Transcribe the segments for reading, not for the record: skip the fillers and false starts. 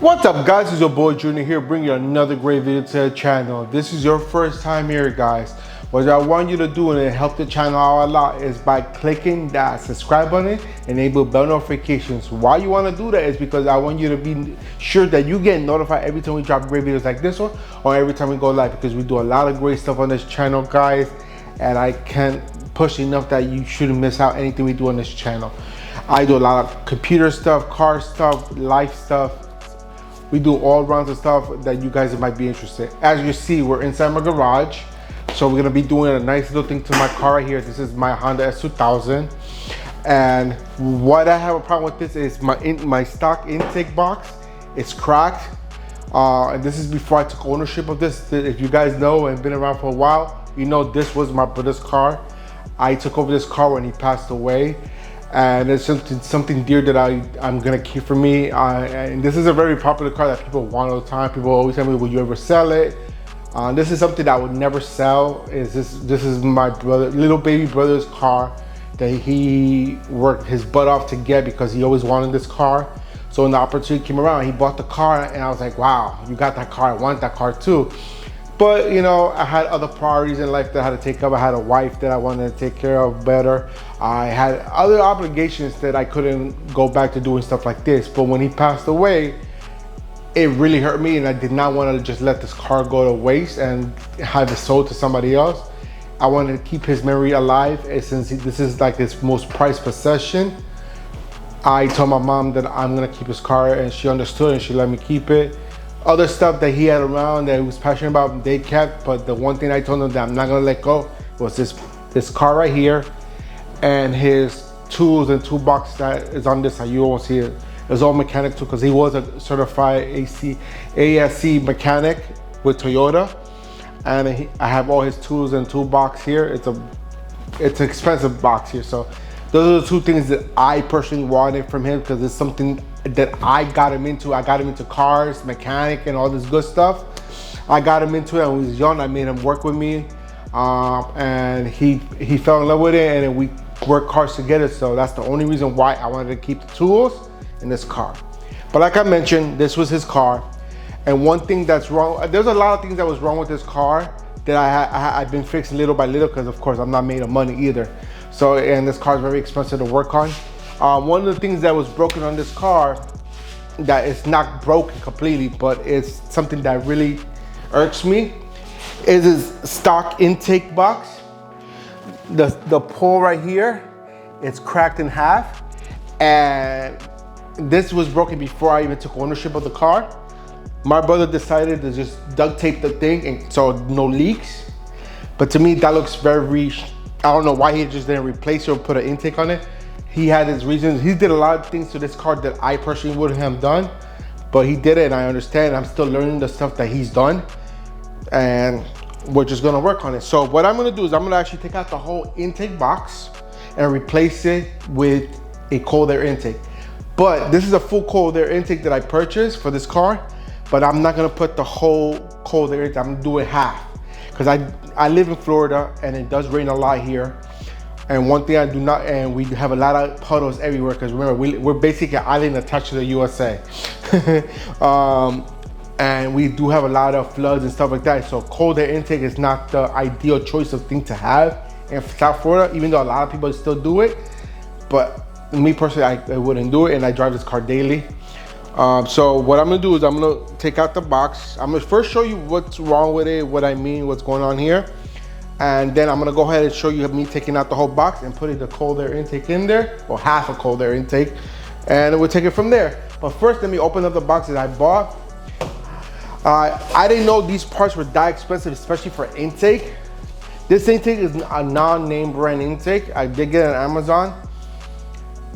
What's up guys, it's your boy Junior here bringing you another great video to the channel. This is your first time here guys. What I want you to do and help the channel out a lot is by clicking that subscribe button, enable bell notifications. Why you want to do that is because I want you to be sure that you get notified every time we drop great videos like this one or every time we go live, because we do a lot of great stuff on this channel guys, and I can't push enough that you shouldn't miss out anything we do on this channel. I do a lot of computer stuff, car stuff, life stuff. We do all rounds of stuff that you guys might be interested. As you see, we're inside my garage. So we're gonna be doing a nice little thing to my car right here. This is my Honda S2000. And what I have a problem with this is my stock intake box is cracked. And this is before I took ownership of this. If you guys know and been around for a while, you know this was my brother's car. I took over this car when he passed away. And it's something dear that I'm gonna keep for me. And this is a very popular car that people want all the time. People always tell me, will you ever sell it? This is something that I would never sell. This is my little baby brother's car that he worked his butt off to get because he always wanted this car. So when the opportunity came around, he bought the car and I was like, wow, you got that car, I want that car too. But you know, I had other priorities in life that I had to take up. I had a wife that I wanted to take care of better. I had other obligations that I couldn't go back to doing stuff like this. But when he passed away, it really hurt me, and I did not want to just let this car go to waste and have it sold to somebody else. I wanted to keep his memory alive, and since this is like his most prized possession, I told my mom that I'm gonna keep his car, and she understood and she let me keep it. Other stuff that he had around that he was passionate about, they kept, but the one thing I told him that I'm not gonna let go was this car right here and his tools and toolbox that is on this side. You won't see it. It's all mechanic too, because he was a certified ASC mechanic with Toyota, and I have all his tools and toolbox here. It's an expensive box here, so those are the two things that I personally wanted from him, because it's something that I got him into. I got him into cars, mechanic, and all this good stuff. I got him into it when he was young. I made him work with me, and he fell in love with it, and then we worked cars together. So that's the only reason why I wanted to keep the tools in this car. But like I mentioned, this was his car, and one thing that's wrong, there's a lot of things that was wrong with this car that I've been fixing little by little, because of course I'm not made of money either. So, and this car is very expensive to work on. One of the things that was broken on this car, that is not broken completely, but it's something that really irks me, is his stock intake box. The pole right here, it's cracked in half, and this was broken before I even took ownership of the car. My brother decided to just duct tape the thing, and so no leaks. But to me, that looks very, I don't know why he just didn't replace it or put an intake on it. He had his reasons. He did a lot of things to this car that I personally wouldn't have done, but he did it, and I understand. I'm still learning the stuff that he's done, and we're just gonna work on it. So what I'm gonna do is I'm gonna actually take out the whole intake box and replace it with a cold air intake. But this is a full cold air intake that I purchased for this car, but I'm not gonna put the whole cold air intake. I'm gonna do it half, because I live in Florida and it does rain a lot here. And one thing I do not, and we have a lot of puddles everywhere, because remember, we're basically an island attached to the USA. And we do have a lot of floods and stuff like that. So cold air intake is not the ideal choice of thing to have in South Florida, even though a lot of people still do it. But me personally, I wouldn't do it, and I drive this car daily. So what I'm gonna do is I'm gonna take out the box. I'm gonna first show you what's wrong with it, what I mean, what's going on here. And then I'm gonna go ahead and show you me taking out the whole box and putting the cold air intake in there, or half a cold air intake, and we'll take it from there. But first, let me open up the box that I bought. I didn't know these parts were that expensive, especially for intake. This intake is a non-name brand intake. I did get it on Amazon.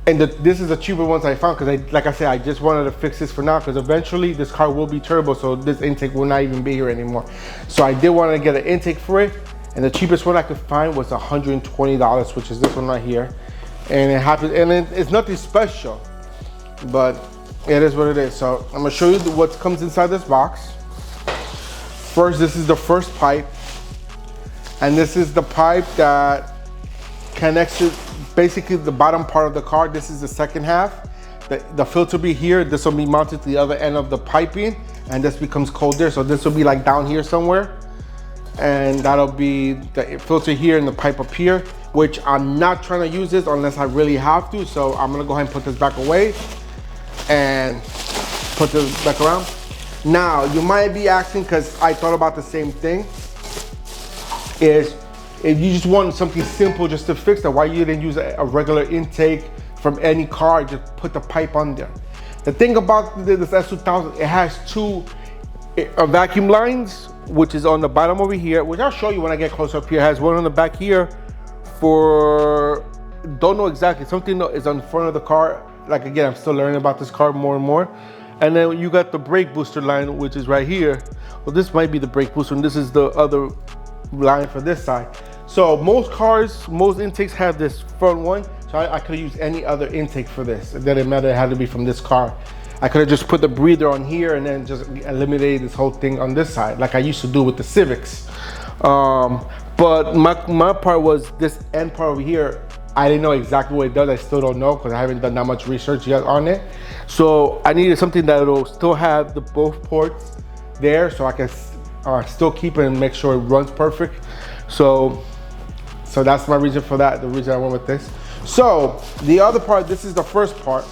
And this is the cheaper ones I found, because like I said, I just wanted to fix this for now, because eventually this car will be turbo, so this intake will not even be here anymore. So I did want to get an intake for it, and the cheapest one I could find was $120, which is this one right here. And it happens, and it's nothing special, but it is what it is. So I'm gonna show you what comes inside this box. First, this is the first pipe, and this is the pipe that connects to basically the bottom part of the car. This is the second half. the filter be here. This will be mounted to the other end of the piping, and this becomes cold there. So this will be like down here somewhere, and that'll be the filter here and the pipe up here, which I'm not trying to use this unless I really have to. So I'm gonna go ahead and put this back away and put this back around. Now, you might be asking, because I thought about the same thing, is if you just want something simple just to fix that, why you didn't use a regular intake from any car, just put the pipe on there. The thing about this S2000, it has two vacuum lines, which is on the bottom over here, which I'll show you when I get close up here. It has one on the back here for, don't know exactly, something is on the front of the car. Like again, I'm still learning about this car more and more. And then you got the brake booster line, which is right here. Well, this might be the brake booster, and this is the other line for this side. So most cars, most intakes have this front one. So I could use any other intake for this. It didn't matter, it had to be from this car. I could have just put the breather on here and then just eliminated this whole thing on this side, like I used to do with the Civics. But my part was this end part over here. I didn't know exactly what it does. I still don't know because I haven't done that much research yet on it. So I needed something that will still have the both ports there, so I can still keep it and make sure it runs perfect. So that's my reason for that, the reason I went with this. So the other part, this is the first part.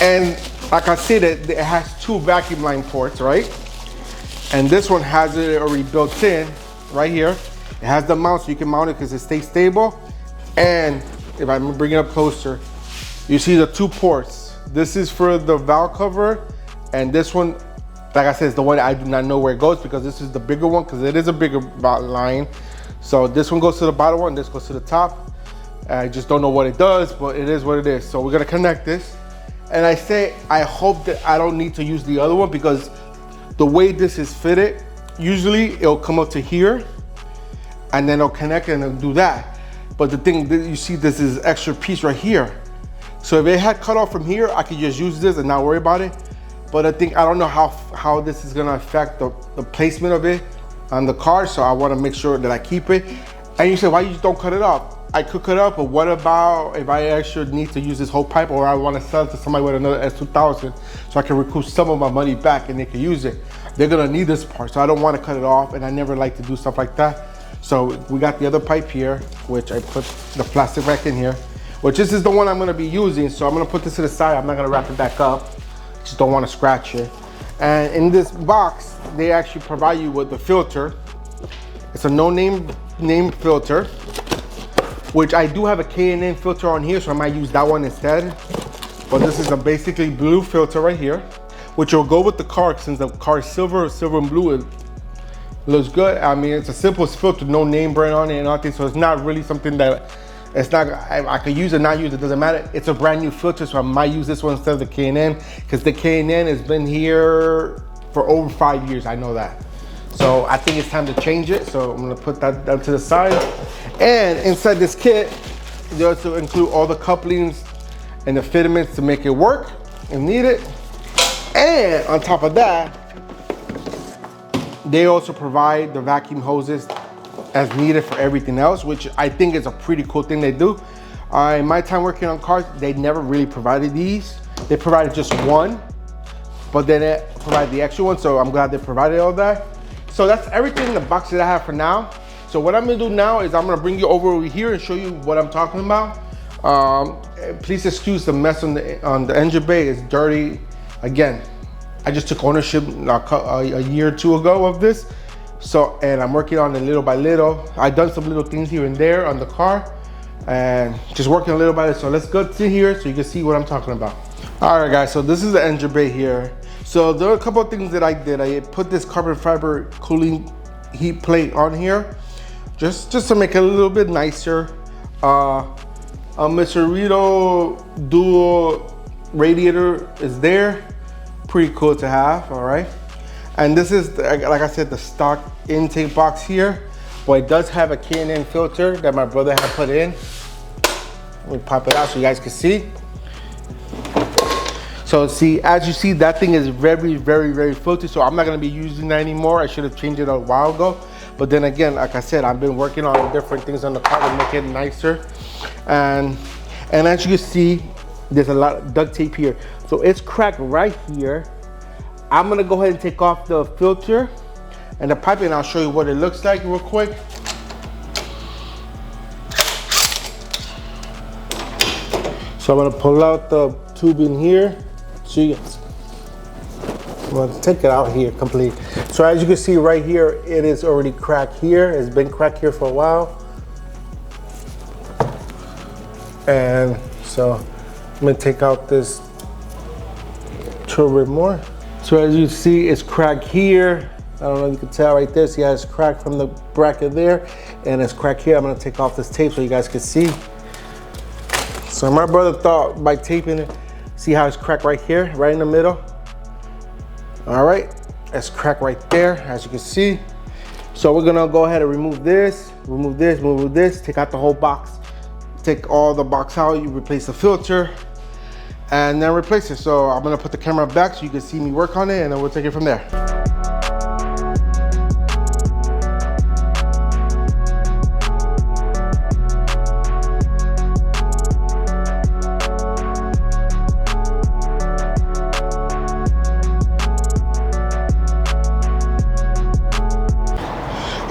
And like I said, it has two vacuum line ports, right? And this one has it already built in right here. It has the mount so you can mount it because it stays stable. And if I bring it up closer, you see the two ports. This is for the valve cover, and this one, like I said, is the one I do not know where it goes because this is the bigger one because it is a bigger line. So this one goes to the bottom one, this goes to the top. I just don't know what it does, but it is what it is. So we're gonna connect this. And I hope that I don't need to use the other one because the way this is fitted, usually it'll come up to here and then it'll connect and it'll do that. But the thing that you see, this is extra piece right here. So if it had cut off from here, I could just use this and not worry about it. But I don't know how this is gonna affect the placement of it on the car. So I wanna make sure that I keep it. And you say, why you just don't cut it off? I could cut it off, but what about if I actually need to use this whole pipe, or I wanna sell it to somebody with another S2000 so I can recoup some of my money back and they can use it. They're gonna need this part, so I don't wanna cut it off, and I never like to do stuff like that. So we got the other pipe here, which I put the plastic back in here, which this is the one I'm gonna be using. So I'm gonna put this to the side. I'm not gonna wrap it back up. Just don't wanna scratch it. And in this box, they actually provide you with the filter. It's a no-name filter, which I do have a K&N filter on here, so I might use that one instead. But this is a basically blue filter right here, which will go with the car since the car is silver and blue. It looks good. I mean, it's a simple filter, no name brand on it and nothing, so it's not really something that I could use or not use, it doesn't matter. It's a brand new filter, so I might use this one instead of the K&N because the K&N has been here for over 5 years, I know that. So I think it's time to change it. So I'm gonna put that down to the side. And inside this kit, they also include all the couplings and the fittings to make it work if needed. And on top of that, they also provide the vacuum hoses as needed for everything else, which I think is a pretty cool thing they do. In my time working on cars, they never really provided these. They provided just one, but then they provided the extra one, so I'm glad they provided all that. So that's everything in the box that I have for now. So what I'm gonna do now is I'm gonna bring you over here and show you what I'm talking about. Please excuse the mess on the engine bay, it's dirty. Again, I just took ownership a year or two ago of this. So, and I'm working on it little by little. I've done some little things here and there on the car and just working a little by it. So let's go to here so you can see what I'm talking about. All right guys, so this is the engine bay here. So there are a couple of things that I did. I put this carbon fiber cooling heat plate on here just to make it a little bit nicer. A Misurito dual radiator is there. Pretty cool to have, all right? And this is, like I said, the stock intake box here. But it does have a K&N filter that my brother had put in. Let me pop it out so you guys can see. So see, as you see, that thing is very, very, very filthy. So I'm not gonna be using that anymore. I should have changed it a while ago. But then again, like I said, I've been working on different things on the car to make it nicer. And as you can see, There's a lot of duct tape here. So it's cracked right here. I'm gonna go ahead and take off the filter and the pipe, and I'll show you what it looks like real quick. So I'm gonna pull out the tube in here. I'm gonna take it out here complete. So as you can see right here, it is already cracked here. It's been cracked here for a while. And so I'm gonna take out this a little bit more. So as you see, it's cracked here. I don't know if you can tell right there. See how it's cracked from the bracket there, and it's cracked here. I'm gonna take off this tape so you guys can see. So my brother thought by taping it, see how it's cracked right here, right in the middle. All right, it's cracked right there, as you can see. So we're gonna go ahead and remove this, take out the whole box. Take all the box out, you replace the filter, and then replace it. So I'm gonna put the camera back so you can see me work on it, and then we'll take it from there.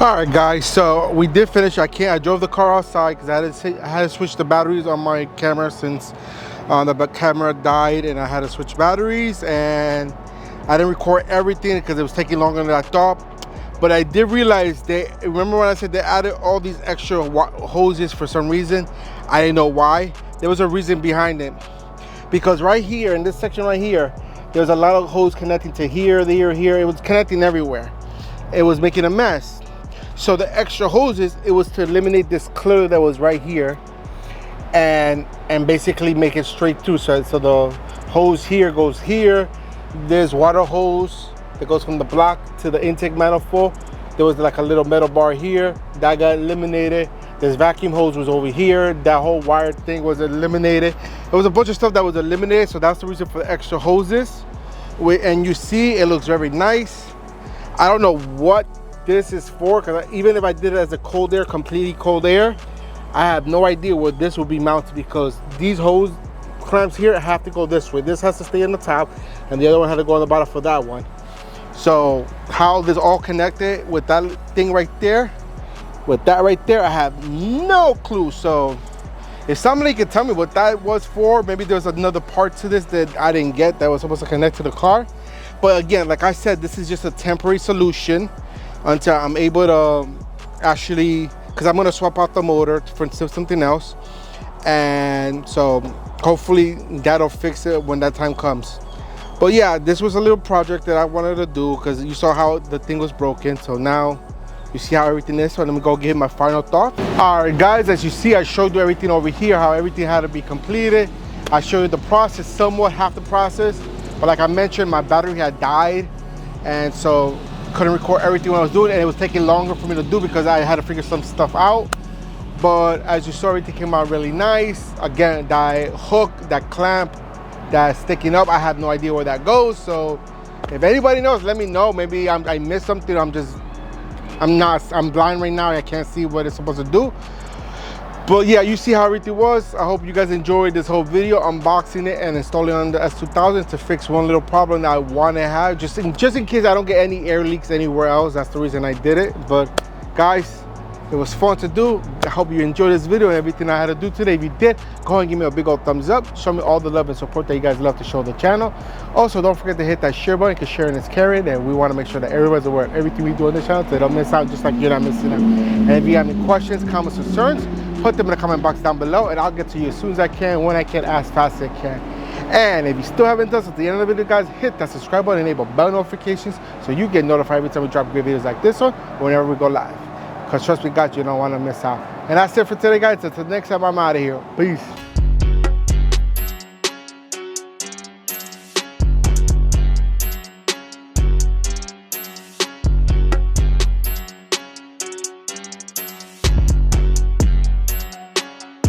All right, guys, so we did finish. I drove the car outside because I had to switch the batteries on my camera since the camera died, and I had to switch batteries, and I didn't record everything because it was taking longer than I thought. But I did realize remember when I said they added all these extra hoses for some reason? I didn't know why. There was a reason behind it. Because right here, in this section right here, there's a lot of hose connecting to here, there, here. It was connecting everywhere. It was making a mess. So the extra hoses, it was to eliminate this clutter that was right here and basically make it straight through. So the hose here goes here. There's water hose that goes from the block to the intake manifold. There was like a little metal bar here that got eliminated. This vacuum hose was over here. That whole wire thing was eliminated. There was a bunch of stuff that was eliminated, so that's the reason for the extra hoses. And you see, it looks very nice. I don't know what this is for, because even if I did it as a cold air, completely cold air, I have no idea where this will be mounted, because these hose clamps here have to go this way. This has to stay on the top, and the other one had to go on the bottom for that one. So how this all connected with that thing right there, with that right there, I have no clue. So if somebody could tell me what that was for, maybe there's another part to this that I didn't get that was supposed to connect to the car. But again, like I said, this is just a temporary solution until I'm able to actually, because I'm going to swap out the motor for something else, and so hopefully that'll fix it when that time comes. But yeah, this was a little project that I wanted to do because you saw how the thing was broken. So now you see how everything is. So let me go give my final thought. All right, guys, as you see, I showed you everything over here, how everything had to be completed. I showed you the process, somewhat half the process, but like I mentioned, my battery had died, and so couldn't record everything when I was doing it, and it was taking longer for me to do because I had to figure some stuff out. But as you saw, everything came out really nice. Again, that hook, that clamp that's sticking up, I have no idea where that goes. So if anybody knows, let me know. Maybe I missed something. I'm blind right now. I can't see what it's supposed to do. But yeah, you see how everything was. I hope you guys enjoyed this whole video, unboxing it and installing on the S2000 to fix one little problem that I want to have, just in case I don't get any air leaks anywhere else. That's the reason I did it. But guys, it was fun to do. I hope you enjoyed this video and everything I had to do today. If you did, go ahead and give me a big old thumbs up. Show me all the love and support that you guys love to show the channel. Also, don't forget to hit that share button, because sharing is caring, and we want to make sure that everybody's aware of everything we do on this channel so they don't miss out, just like you're not missing out. And if you have any questions, comments, concerns, put them in the comment box down below, and I'll get to you as soon as I can, when I can, as fast as I can. And if you still haven't done so, at the end of the video, guys, hit that subscribe button and enable bell notifications so you get notified every time we drop great videos like this one, whenever we go live. Because trust me, guys, you don't want to miss out. And that's it for today, guys. Until next time, I'm out of here. Peace.